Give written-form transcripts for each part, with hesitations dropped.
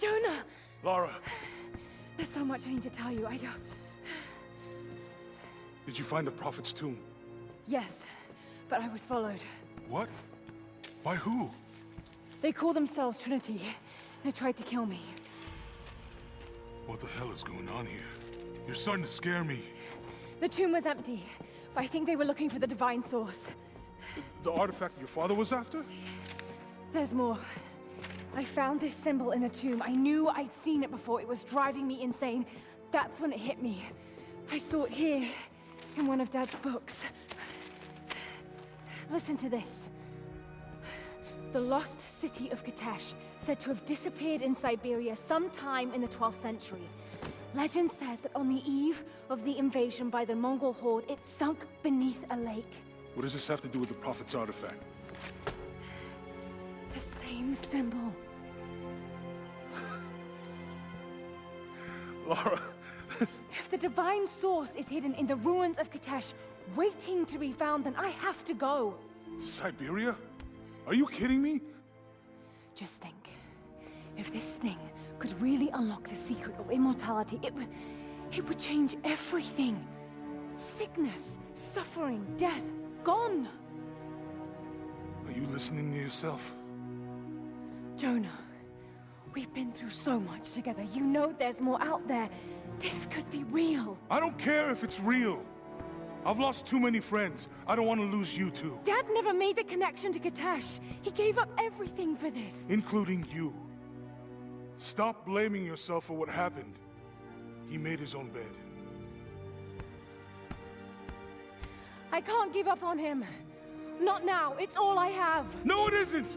Jonah! Lara, There's so much I need to tell you. I don't... did you find the Prophet's tomb? Yes, but I was followed. What? By who? They call themselves Trinity. They tried to kill me. What the hell is going on here? You're starting to scare me. The tomb was empty, but I think they were looking for the divine source. The artifact your father was after? There's more. I found this symbol in the tomb. I knew I'd seen it before. It was driving me insane. That's when it hit me. I saw it here, in one of Dad's books. Listen to this. The lost city of Katesh, said to have disappeared in Siberia sometime in the 12th century. Legend says that on the eve of the invasion by the Mongol horde, it sunk beneath a lake. What does this have to do with the Prophet's artifact? The same symbol. Lara... If the divine source is hidden in the ruins of Katesh, waiting to be found, then I have to go. To Siberia? Are you kidding me? Just think. If this thing could really unlock the secret of immortality, it would change everything. Sickness, suffering, death, gone. Are you listening to yourself? Jonah, we've been through so much together. You know there's more out there. This could be real. I don't care if it's real. I've lost too many friends. I don't want to lose you too. Dad never made the connection to Katesh. He gave up everything for this. Including you. Stop blaming yourself for what happened. He made his own bed. I can't give up on him. Not now. It's all I have. No, it isn't!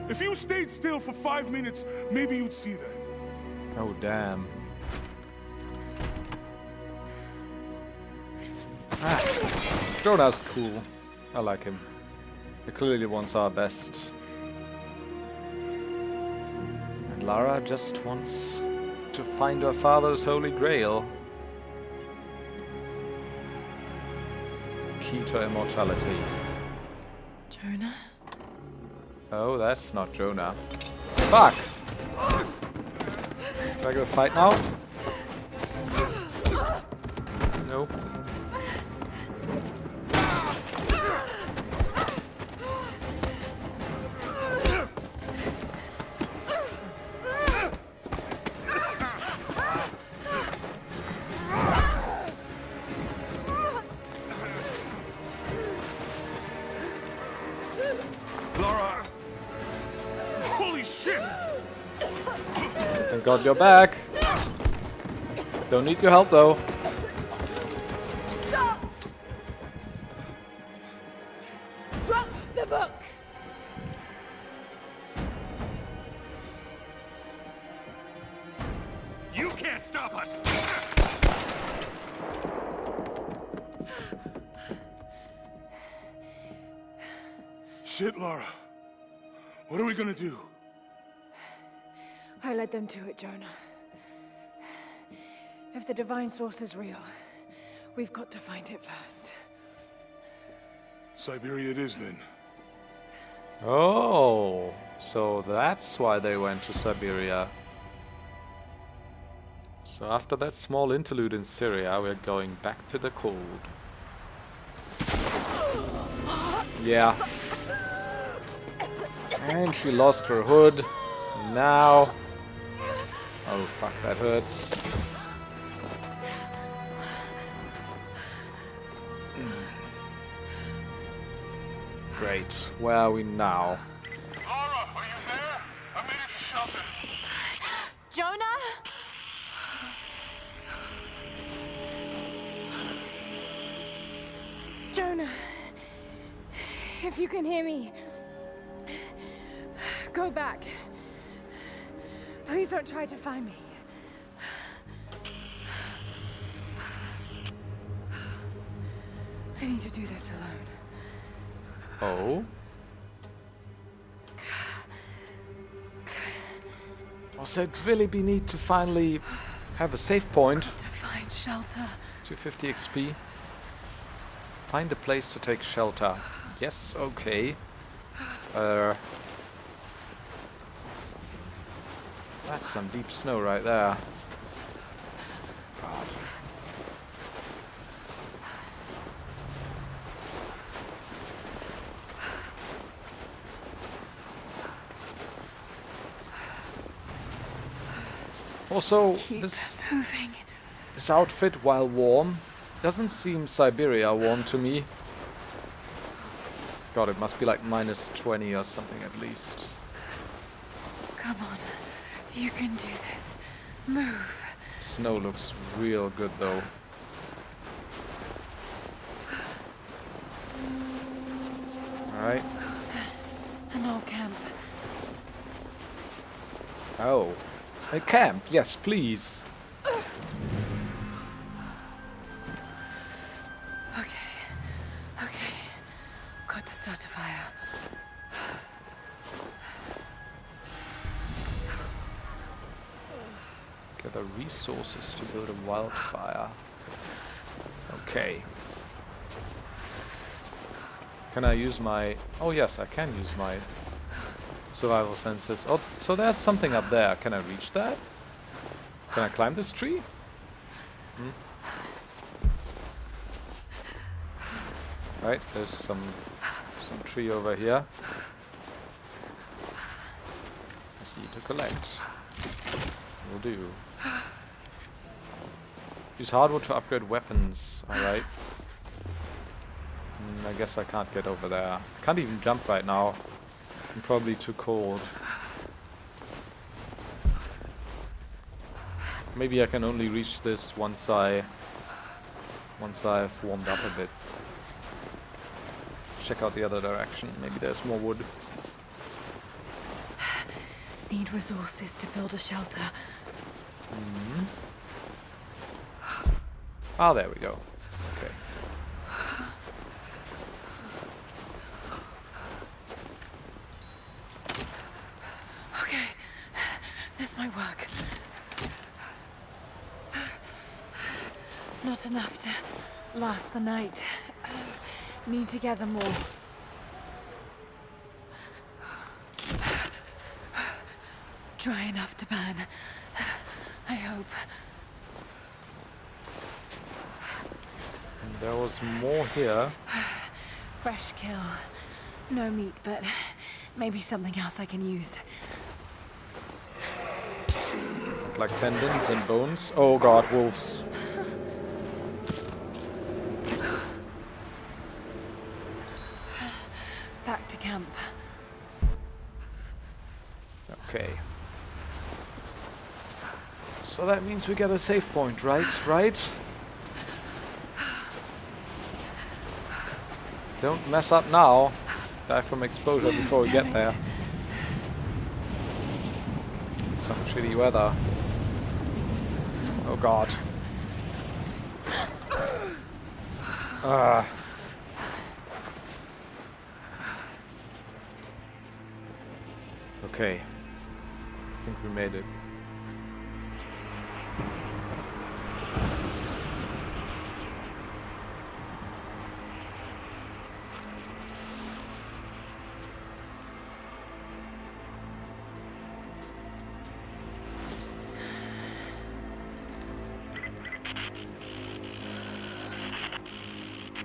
If you stayed still for 5 minutes, maybe you'd see that. Oh, damn. Jonah's cool. I like him. He clearly wants our best. And Lara just wants to find her father's holy grail. The key to immortality. Jonah? Oh, that's not Jonah. Fuck! Should I go fight now? No. Lara! Holy shit! Thank God you're back. Don't need your help though. Stop! Drop the book! You can't stop us! Shit, Lara. What are we gonna do? I led them to it, Jonah. If the divine source is real, we've got to find it first. Siberia it is, then. Oh, so that's why they went to Siberia. So after that small interlude in Syria, we're going back to the cold. Yeah. And she lost her hood. Now... Oh fuck, that hurts. Great. Where are we now? Lara, are you there? I made it to shelter. Jonah? Jonah, if you can hear me, go back. Please don't try to find me. I need to do this alone. Oh? Also, it'd really be neat to finally have a save point. To find shelter. 250 XP. Find a place to take shelter. Yes, okay. That's some deep snow right there. God. Also, this outfit, while warm, doesn't seem Siberia warm to me. God, it must be like -20 or something at least. Come on. You can do this. Move. Snow looks real good though. Alright. An old camp. Oh. A camp, yes, please. Okay. Got to start a fire. Gather resources to build a wildfire. Okay. Can I use my... Oh yes, I can use my survival senses. Oh, so there's something up there. Can I reach that? Can I climb this tree? Right, there's some tree over here. I see to collect. Will do. Use hardwood to upgrade weapons. Alright. I guess I can't get over there. Can't even jump right now. I'm probably too cold. Maybe I can only reach this once I've warmed up a bit. Check out the other direction. Maybe there's more wood. Need resources to build a shelter. Ah, there we go. Okay. Okay. This might work. Not enough to last the night. Need to gather more. Dry enough to burn. I hope. And there was more here. Fresh kill. No meat, but maybe something else I can use. Like tendons and bones. Oh god, wolves. Back to camp. Okay. So that means we get a save point, right? Right? Don't mess up now. Die from exposure before we get there. Some shitty weather. Oh god. Okay. I think we made it.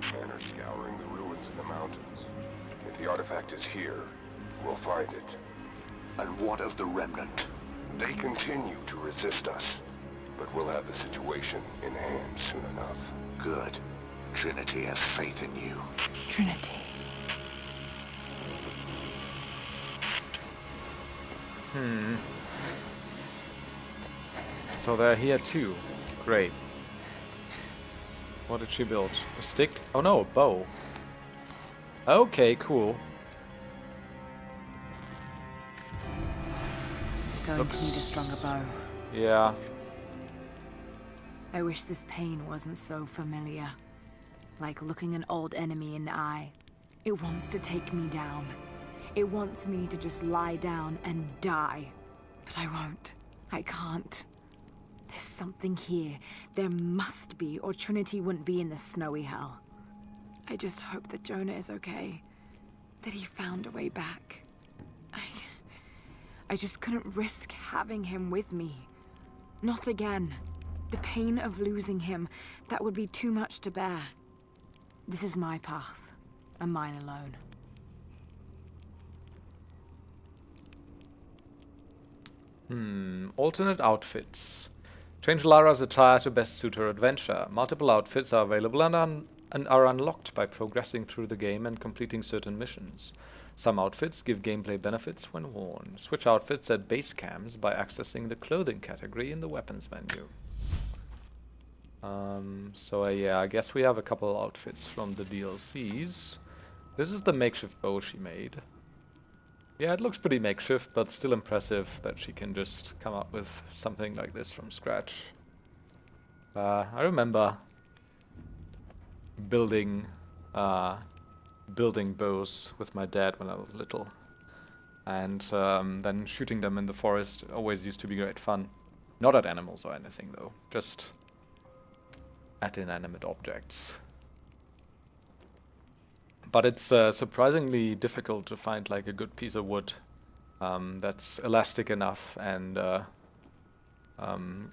Men are scouring the ruins in the mountains. If the artifact is here, we'll find it. And what of the remnant? They continue to resist us, but we'll have the situation in hand soon enough. Good. Trinity has faith in you. Trinity. So they're here too. Great. What did she build? A stick? Oh no, a bow. Okay, cool. Going to need a stronger bow. Yeah. I wish this pain wasn't so familiar. Like looking an old enemy in the eye. It wants to take me down. It wants me to just lie down and die. But I won't. I can't. There's something here. There must be, or Trinity wouldn't be in this snowy hell. I just hope that Jonah is okay. That he found a way back. I just couldn't risk having him with me. Not again. The pain of losing him, that would be too much to bear. This is my path, and mine alone. Alternate outfits. Change Lara's attire to best suit her adventure. Multiple outfits are available and are unlocked by progressing through the game and completing certain missions. Some outfits give gameplay benefits when worn. Switch outfits at base camps by accessing the clothing category in the weapons menu. Yeah, I guess we have a couple outfits from the DLCs. This is the makeshift bow she made. Yeah, it looks pretty makeshift, but still impressive that she can just come up with something like this from scratch. I remember building bows with my dad when I was little, and then shooting them in the forest always used to be great fun. Not at animals or anything though, just at inanimate objects. But it's surprisingly difficult to find like a good piece of wood that's elastic enough and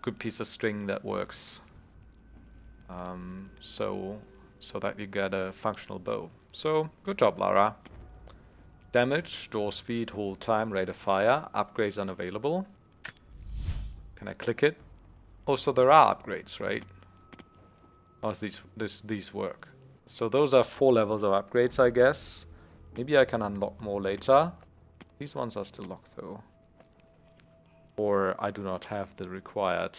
good piece of string that works, so that you get a functional bow. So good job, Lara. Damage, door speed, hold time, rate of fire. Upgrades unavailable. Can I click it? Oh, so there are upgrades, right? Oh, these work. So those are 4 levels of upgrades, I guess. Maybe I can unlock more later. These ones are still locked though. Or I do not have the required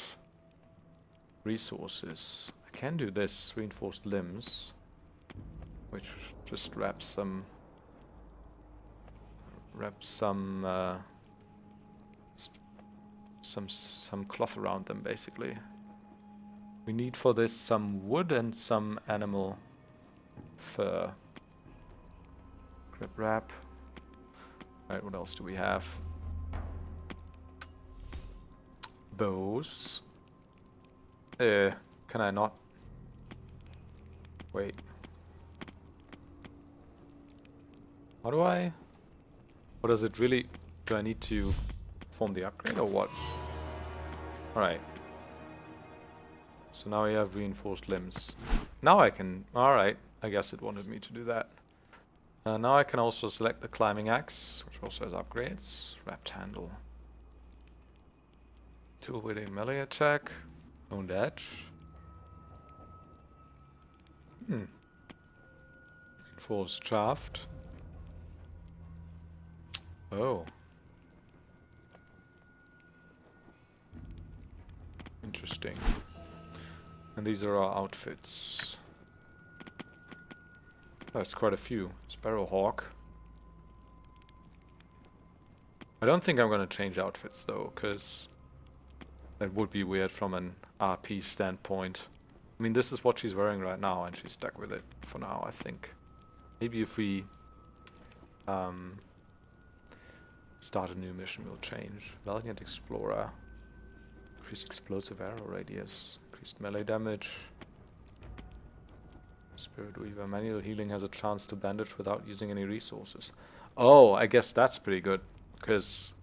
resources. I can do this, reinforced limbs, which just wraps some cloth around them basically. We need for this some wood and some animal fur. Grip wrap. Right, what else do we have? Bows. Can I not? Wait. How do I? What does it really? Do I need to perform the upgrade or what? Alright. So now I have reinforced limbs. Now I can... Alright, I guess it wanted me to do that. Now I can also select the climbing axe, which also has upgrades. Wrapped handle. Tool wielding melee attack. Owned edge. Reinforced shaft. Oh. Interesting. And these are our outfits. That's quite a few. Sparrowhawk. I don't think I'm gonna change outfits though, because that would be weird from an RP standpoint. I mean, this is what she's wearing right now, and she's stuck with it for now, I think. Maybe if we start a new mission, we'll change. Valiant Explorer. Increased explosive arrow radius. Increased melee damage. Spirit Weaver. Manual healing has a chance to bandage without using any resources. Oh, I guess that's pretty good. Because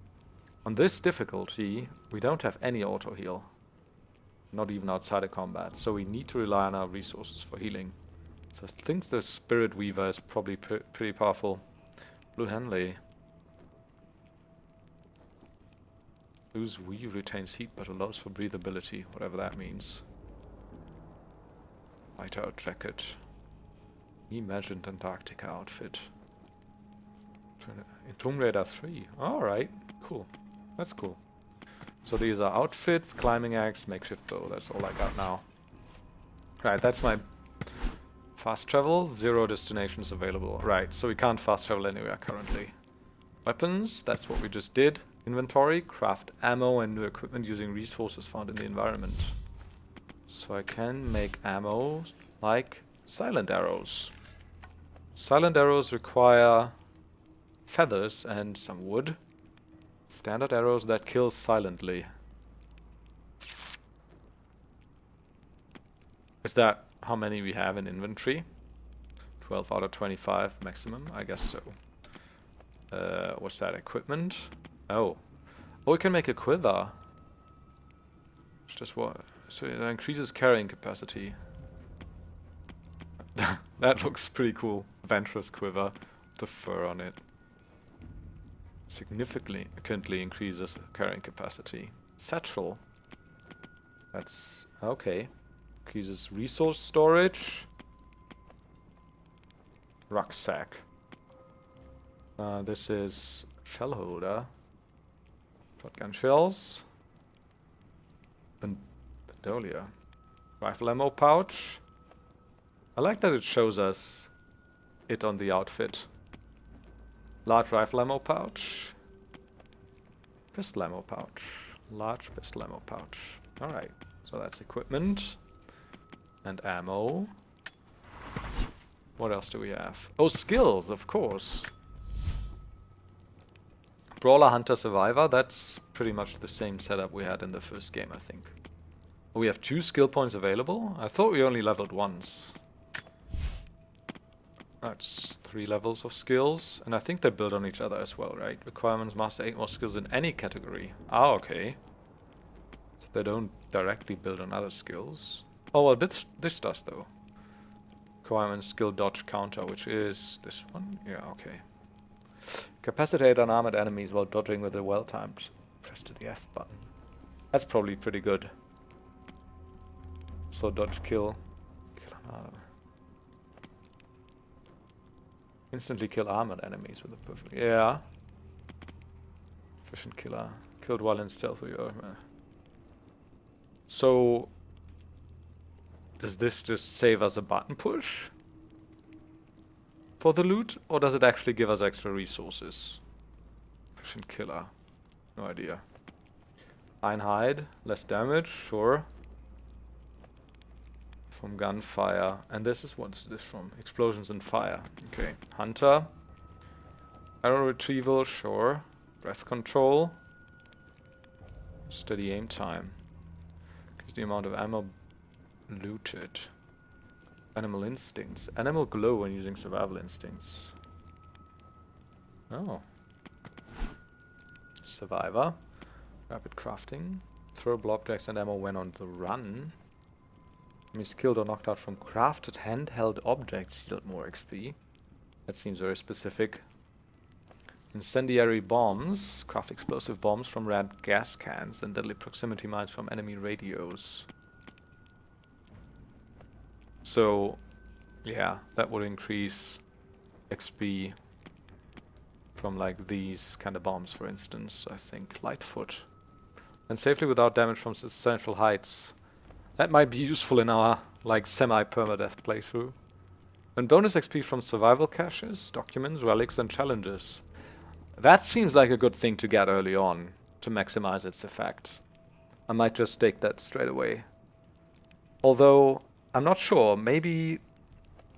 on this difficulty, we don't have any auto heal. Not even outside of combat. So we need to rely on our resources for healing. So I think the Spirit Weaver is probably pretty powerful. Blue Henley. Lose weave retains heat but allows for breathability, whatever that means. Whiteout jacket. Imagined Antarctica outfit. In Tomb Raider 3. Alright, cool. That's cool. So these are outfits, climbing axe, makeshift bow. That's all I got now. Right, that's my fast travel. 0 destinations available. Right, so we can't fast travel anywhere currently. Weapons, that's what we just did. Inventory, craft ammo and new equipment using resources found in the environment. So I can make ammo like silent arrows. Silent arrows require feathers and some wood. Standard arrows that kill silently. Is that how many we have in inventory? 12 out of 25 maximum, I guess so. What's that? Equipment? Oh, Oh, we can make a quiver. It's just what? So it increases carrying capacity. That looks pretty cool. Adventurous quiver. The fur on it. Significantly increases carrying capacity. Satchel. That's okay. Increases resource storage. Rucksack. This is shell holder. Shotgun shells. Bandolia. Rifle ammo pouch. I like that it shows us it on the outfit. Large rifle ammo pouch. Pistol ammo pouch. Large pistol ammo pouch. Alright, so that's equipment. And ammo. What else do we have? Oh, skills, of course. Brawler, Hunter, Survivor. That's pretty much the same setup we had in the first game, I think. Oh, we have 2 skill points available? I thought we only leveled once. That's 3 levels of skills. And I think they build on each other as well, right? Requirements, master 8 more skills in any category. Ah, okay. So they don't directly build on other skills. Oh, well, this does, though. Requirement skill dodge counter, which is this one. Yeah, okay. Capacitate unarmored enemies while dodging with a well-timed press to the F button. That's probably pretty good. So dodge kill. Kill another. Instantly kill armored enemies with a perfect. Yeah. Efficient killer. Killed while in stealth with your armor. So does this just save us a button push for the loot, or does it actually give us extra resources? Efficient killer. No idea. Iron hide, less damage, sure. From gunfire. And this is, what is this from? Explosions and fire. Okay. Hunter. Arrow retrieval, sure. Breath control. Steady aim time. Increase the amount of ammo looted. Animal instincts. Animal glow when using survival instincts. Oh. Survivor. Rapid crafting. Throwable objects and ammo when on the run. Enemies killed or knocked out from crafted handheld objects yield more XP. That seems very specific. Incendiary bombs. Craft explosive bombs from red gas cans and deadly proximity mines from enemy radios. So, yeah, that would increase XP from like these kind of bombs, for instance, I think. Lightfoot. And safely without damage from substantial heights. That might be useful in our like semi-permadeath playthrough. And bonus XP from survival caches, documents, relics and challenges. That seems like a good thing to get early on to maximize its effect. I might just take that straight away. Although I'm not sure, maybe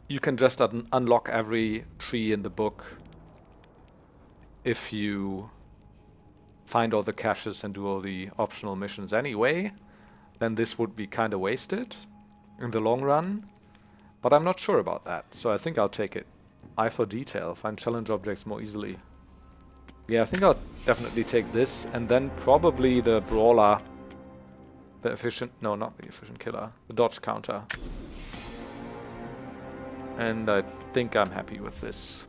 you can just unlock every tree in the book if you find all the caches and do all the optional missions anyway. Then this would be kind of wasted in the long run. But I'm not sure about that, so I think I'll take it. Eye for detail, find challenge objects more easily. Yeah, I think I'll definitely take this, and then probably the brawler. The efficient, no, not the efficient killer. The dodge counter. And I think I'm happy with this.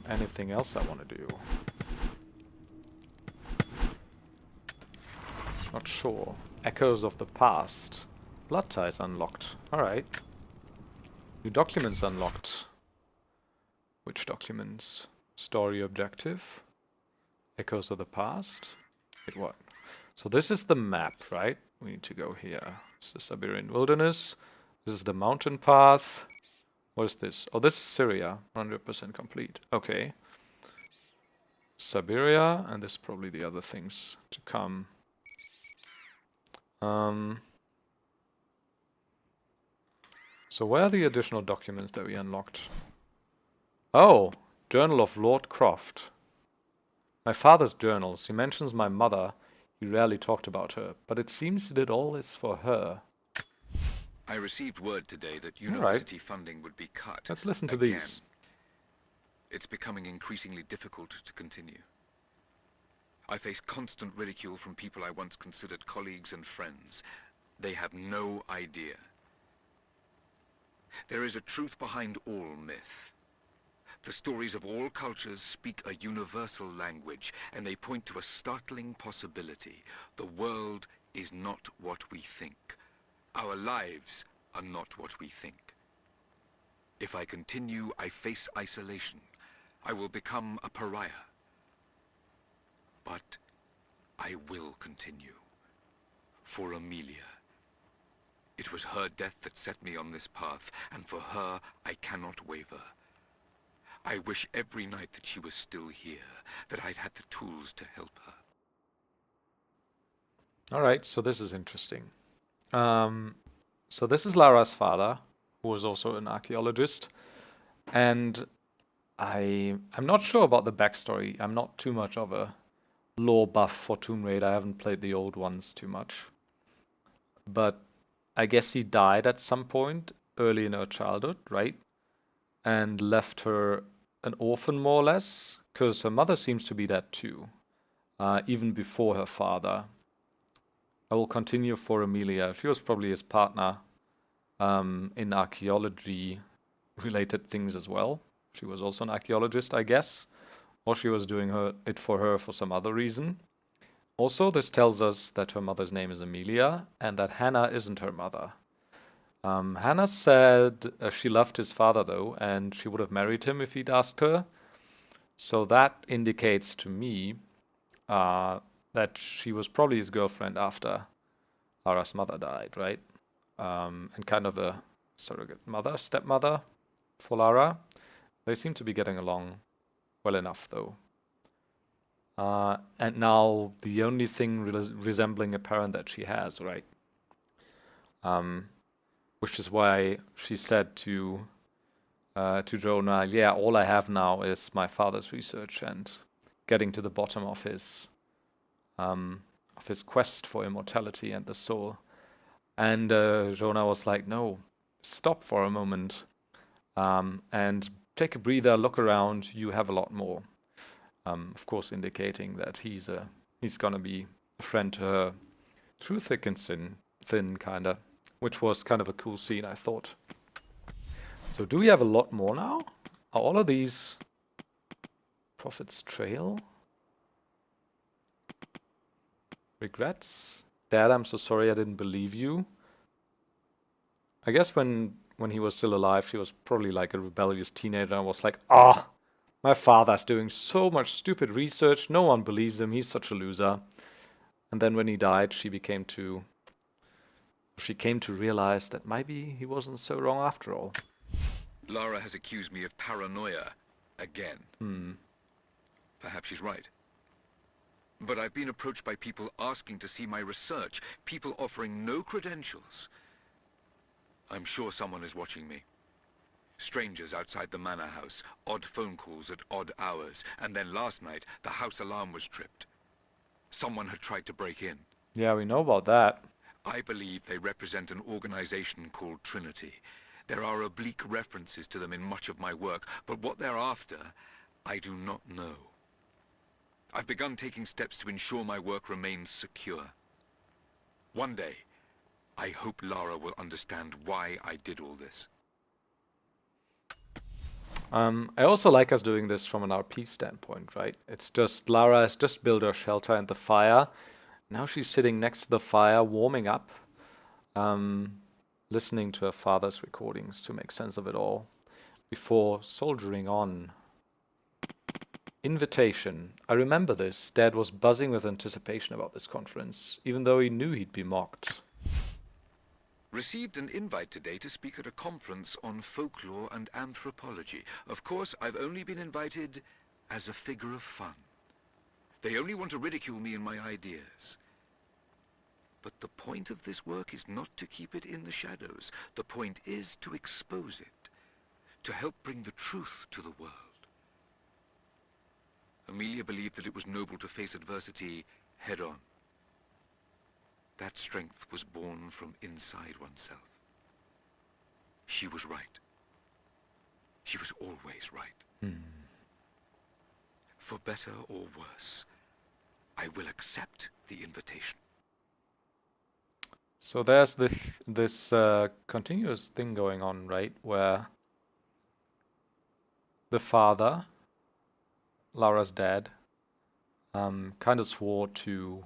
Anything else I want to do? Not sure. Echoes of the past. Blood ties unlocked. Alright. New documents unlocked. Which documents? Story objective. Echoes of the past. Wait, what? So this is the map, right? We need to go here. This is the Siberian wilderness. This is the mountain path. What is this? Oh, this is Syria. 100% complete. Okay. Siberia, and this is probably the other things to come. So where are the additional documents that we unlocked? Oh, Journal of Lord Croft. My father's journals. He mentions my mother. He rarely talked about her, but it seems he did all this for her. I received word today that university funding would be cut. Let's listen to again. these. It's becoming increasingly difficult to continue. I face constant ridicule from people I once considered colleagues and friends. They have no idea. There is a truth behind all myth. The stories of all cultures speak a universal language, and they point to a startling possibility. The world is not what we think. Our lives are not what we think. If I continue, I face isolation. I will become a pariah. But I will continue. For Amelia. It was her death that set me on this path, and for her I cannot waver. I wish every night that she was still here, that I'd had the tools to help her. Alright, so this is interesting. So this is Lara's father, who was also an archaeologist, and I'm not sure about the backstory. I'm not too much of a lore buff for Tomb Raider. I haven't played the old ones too much. But I guess he died at some point early in her childhood, right? And left her an orphan, more or less, because her mother seems to be that too, even before her father. I will continue for Amelia. She was probably his partner in archaeology-related things as well. She was also an archaeologist, I guess, or she was doing it for her for some other reason. Also, this tells us that her mother's name is Amelia, and that Hannah isn't her mother. Hannah said she loved his father, though, and she would have married him if he'd asked her. So that indicates to me that she was probably his girlfriend after Lara's mother died, right? And kind of a surrogate mother, stepmother for Lara. They seem to be getting along well enough, though. And now the only thing resembling a parent that she has, right? Which is why she said to Jonah, yeah, all I have now is my father's research and getting to the bottom of his quest for immortality and the soul. And Jonah was like, no, stop for a moment and take a breather, look around, you have a lot more. Of course, indicating that he's gonna be a friend to her through thick and thin, kinda, which was kind of a cool scene, I thought. So do we have a lot more now? Are all of these Prophet's Trail? Regrets? Dad, I'm so sorry I didn't believe you. I guess when he was still alive, she was probably like a rebellious teenager and was like, my father's doing so much stupid research, no one believes him, he's such a loser. And then when he died, she came to realize that maybe he wasn't so wrong after all. Lara has accused me of paranoia again. Perhaps she's right. But I've been approached by people asking to see my research, people offering no credentials. I'm sure someone is watching me. Strangers outside the manor house, odd phone calls at odd hours, and then last night, the house alarm was tripped. Someone had tried to break in. Yeah, we know about that. I believe they represent an organization called Trinity. There are oblique references to them in much of my work, but what they're after, I do not know. I've begun taking steps to ensure my work remains secure. One day, I hope Lara will understand why I did all this. I also like us doing this from an RP standpoint, right? It's just Lara has just built her shelter and the fire. Now she's sitting next to the fire, warming up, listening to her father's recordings to make sense of it all before soldiering on. Invitation. I remember this. Dad was buzzing with anticipation about this conference, even though he knew he'd be mocked. Received an invite today to speak at a conference on folklore and anthropology. Of course, I've only been invited as a figure of fun. They only want to ridicule me and my ideas. But the point of this work is not to keep it in the shadows. The point is to expose it, to help bring the truth to the world. Amelia believed that it was noble to face adversity head-on. That strength was born from inside oneself. She was right. She was always right. for better or worse, I will accept the invitation. So there's this continuous thing going on, right? Where the father, Lara's dad, kind of swore to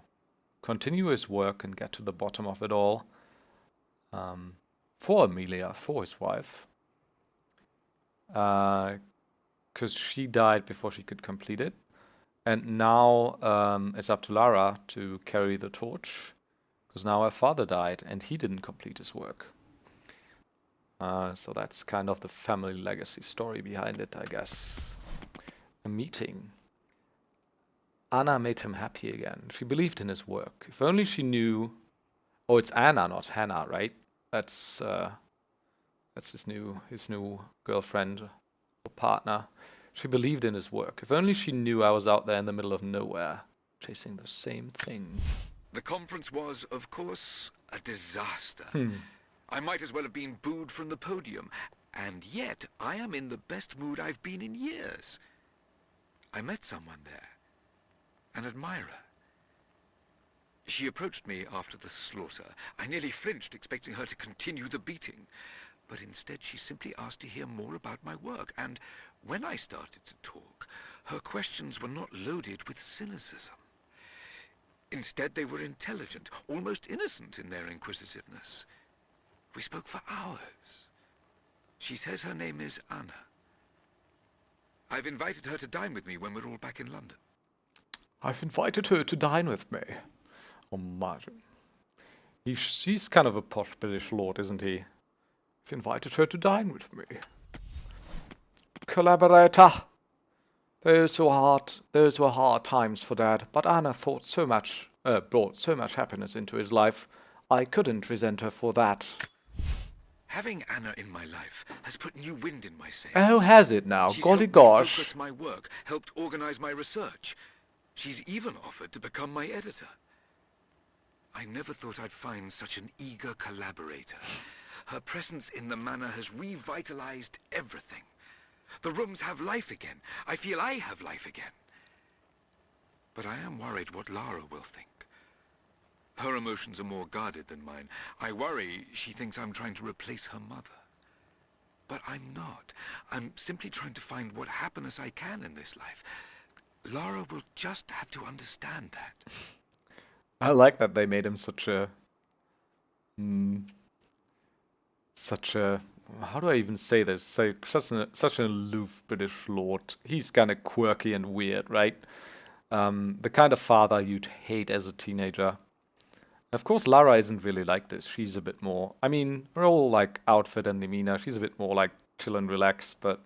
continue his work and get to the bottom of it all, for Amelia, for his wife, because she died before she could complete it, and now it's up to Lara to carry the torch, because now her father died and he didn't complete his work. So that's kind of the family legacy story behind it, I guess. A meeting. Anna made him happy again. She believed in his work. If only she knew... Oh, it's Anna, not Hannah, right? That's his new girlfriend or partner. She believed in his work. If only she knew I was out there in the middle of nowhere, chasing the same thing. The conference was, of course, a disaster. I might as well have been booed from the podium, and yet I am in the best mood I've been in years. I met someone there, an admirer. She approached me after the slaughter. I nearly flinched, expecting her to continue the beating. But instead she simply asked to hear more about my work, and when I started to talk, her questions were not loaded with cynicism. Instead, they were intelligent, almost innocent in their inquisitiveness. We spoke for hours. She says her name is Anna. I've invited her to dine with me when we're all back in London. I've invited her to dine with me. Imagine. She's kind of a posh British lord, isn't he? I've invited her to dine with me. Collaborator. Those were hard times for Dad, but Anna brought so much happiness into his life. I couldn't resent her for that. Having Anna in my life has put new wind in my sails. Oh, has it now? She's Golly helped me gosh. focus my work, helped organize my research. She's even offered to become my editor. I never thought I'd find such an eager collaborator. Her presence in the manor has revitalized everything. The rooms have life again. I feel I have life again. But I am worried what Lara will think. Her emotions are more guarded than mine. I worry she thinks I'm trying to replace her mother. But I'm not. I'm simply trying to find what happiness I can in this life. Lara will just have to understand that. I like that they made him such a... how do I even say this? Such an aloof British lord. He's kind of quirky and weird, right? The kind of father you'd hate as a teenager. Of course, Lara isn't really like this. She's a bit more... I mean, her whole like outfit and demeanor, she's a bit more like chill and relaxed, but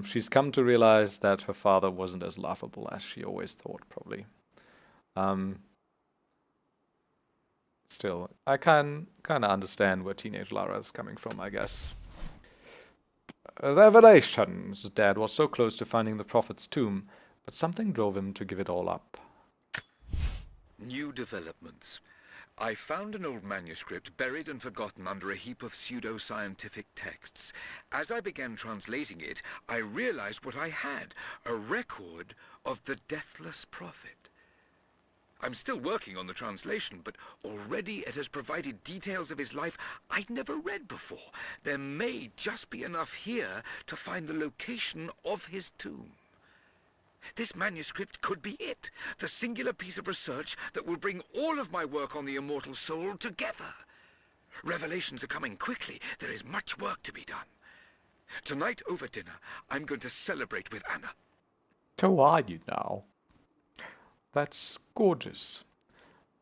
she's come to realize that her father wasn't as laughable as she always thought, probably. Still, I can kind of understand where teenage Lara is coming from, I guess. Revelations. Dad was so close to finding the prophet's tomb, but something drove him to give it all up. New developments. I found an old manuscript buried and forgotten under a heap of pseudo-scientific texts. As I began translating it, I realized what I had, a record of the deathless prophet. I'm still working on the translation, but already it has provided details of his life I'd never read before. There may just be enough here to find the location of his tomb. This manuscript could be it, the singular piece of research that will bring all of my work on the immortal soul together. Revelations are coming quickly. There is much work to be done. Tonight over dinner, I'm going to celebrate with Anna. So are you now? That's gorgeous.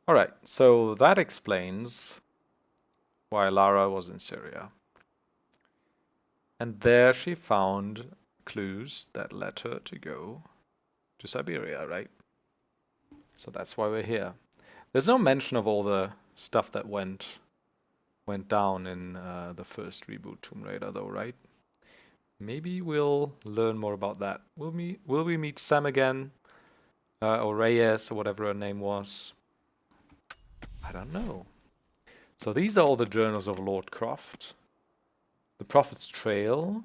Alright, so that explains why Lara was in Syria. And there she found clues that led her to go to Siberia, right? So that's why we're here. There's no mention of all the stuff that went down in the first reboot Tomb Raider though, right? Maybe we'll learn more about that. Will we meet Sam again? Or Reyes, or whatever her name was. I don't know. So these are all the journals of Lord Croft. The Prophet's Trail.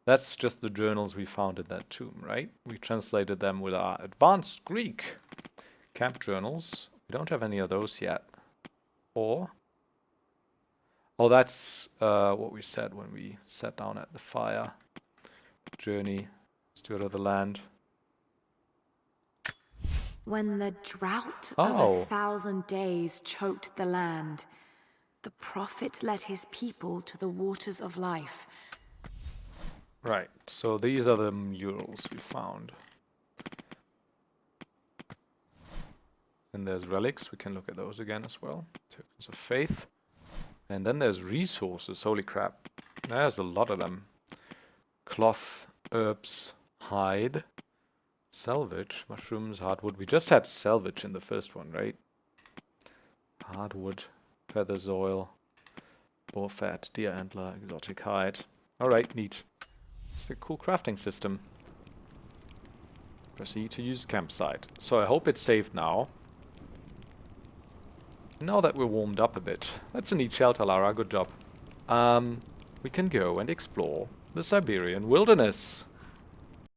That's just the journals we found in that tomb, right? We translated them with our advanced Greek camp journals. We don't have any of those yet. Or... oh, that's what we said when we sat down at the fire. Journey, steward of the land. When the drought Oh. of 1,000 days choked the land, the prophet led his people to the waters of life. Right, so these are the murals we found. And there's relics, we can look at those again as well. Tokens of faith. And then there's resources, holy crap. There's a lot of them. Cloth, herbs, hide, salvage, mushrooms, hardwood. We just had salvage in the first one, right? Hardwood, feathers, oil, boar fat, deer antler, exotic hide. Alright, neat. It's a cool crafting system. Proceed to use campsite. So I hope it's saved now. Now that we're warmed up a bit. That's a neat shelter, Lara. Good job. We can go and explore the Siberian wilderness.